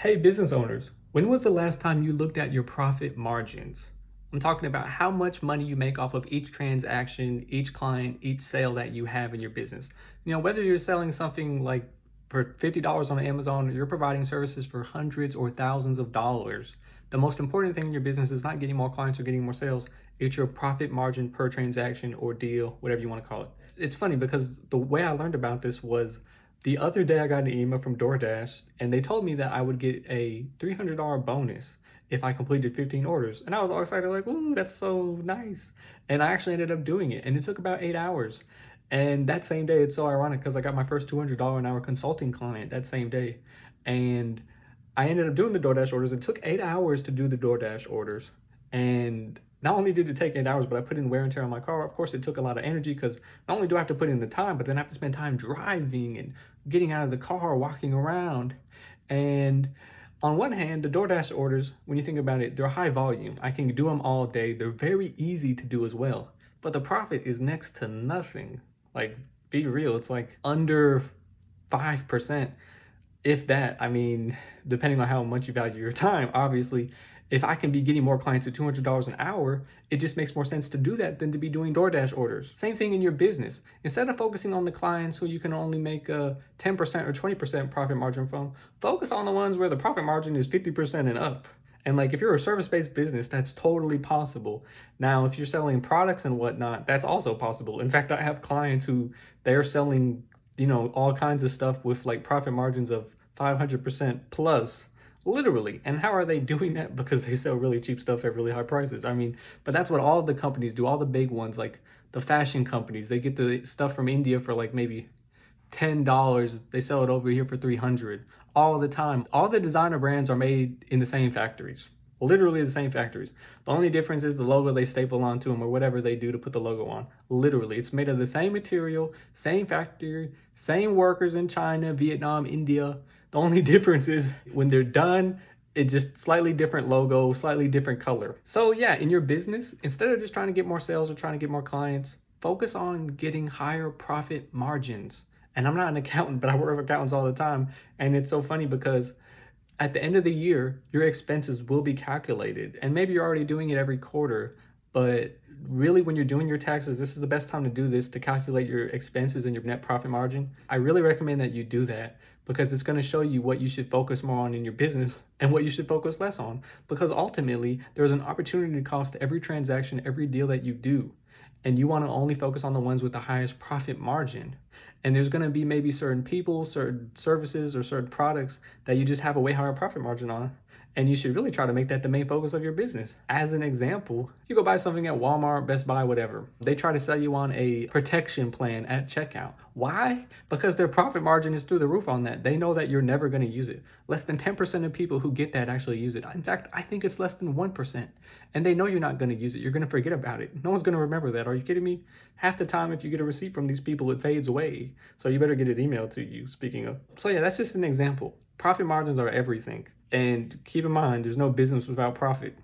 Hey, business owners, when was the last time you looked at your profit margins? I'm talking about how much money you make off of each transaction, each client, each sale that you have in your business. Whether you're selling something like for $50 on Amazon, or you're providing services for hundreds or thousands of dollars. The most important thing in your business is not getting more clients or getting more sales. It's your profit margin per transaction or deal, whatever you want to call it. It's funny because the way I learned about this was the other day I got an email from DoorDash and they told me that I would get a $300 bonus if I completed 15 orders. And I was all excited, like, ooh, that's so nice. And I actually ended up doing it. And it took about 8 hours. And that same day, it's so ironic because I got my first $200 an hour consulting client that same day. And I ended up doing the DoorDash orders. It took 8 hours to do the DoorDash orders. And not only did it take 8 hours, but I put in wear and tear on my car. Of course, it took a lot of energy because not only do I have to put in the time, but then I have to spend time driving and getting out of the car, walking around. And on one hand, the DoorDash orders, when you think about it, they're high volume. I can do them all day. They're very easy to do as well. But the profit is next to nothing. Like, be real, it's like under 5%, if that. I mean, depending on how much you value your time, obviously. If I can be getting more clients at $200 an hour, it just makes more sense to do that than to be doing DoorDash orders. Same thing in your business. Instead of focusing on the clients who you can only make a 10% or 20% profit margin from, focus on the ones where the profit margin is 50% and up. And like if you're a service-based business, that's totally possible. Now, if you're selling products and whatnot, that's also possible. In fact, I have clients who they're selling, all kinds of stuff with like profit margins of 500% plus. Literally. And how are they doing that? Because they sell really cheap stuff at really high prices. I mean, but that's what all the companies do. All the big ones, like the fashion companies, they get the stuff from India for like maybe $10. They sell it over here for 300 all the time. All the designer brands are made in the same factories. Literally the same factories. The only difference is the logo they staple onto them or whatever they do to put the logo on. Literally, it's made of the same material, same factory, same workers in China, Vietnam, India. The only difference is when they're done, it's just slightly different logo, slightly different color. So yeah, in your business, instead of just trying to get more sales or trying to get more clients, focus on getting higher profit margins. And I'm not an accountant, but I work with accountants all the time. And it's so funny because at the end of the year, your expenses will be calculated. And maybe you're already doing it every quarter, but really when you're doing your taxes, this is the best time to do this to calculate your expenses and your net profit margin. I really recommend that you do that because it's going to show you what you should focus more on in your business and what you should focus less on. Because ultimately, there's an opportunity cost to every transaction, every deal that you do. And you want to only focus on the ones with the highest profit margin. And there's going to be maybe certain people, certain services, or certain products that you just have a way higher profit margin on. And you should really try to make that the main focus of your business. As an example, you go buy something at Walmart, Best Buy, whatever. They try to sell you on a protection plan at checkout. Why? Because their profit margin is through the roof on that. They know that you're never going to use it. Less than 10% of people who get that actually use it. In fact, I think it's less than 1%. And they know you're not going to use it. You're going to forget about it. No one's going to remember that. Are you kidding me? Half the time, if you get a receipt from these people, it fades away. So you better get it emailed to you, speaking of. So yeah, that's just an example. Profit margins are everything. And keep in mind, there's no business without profit.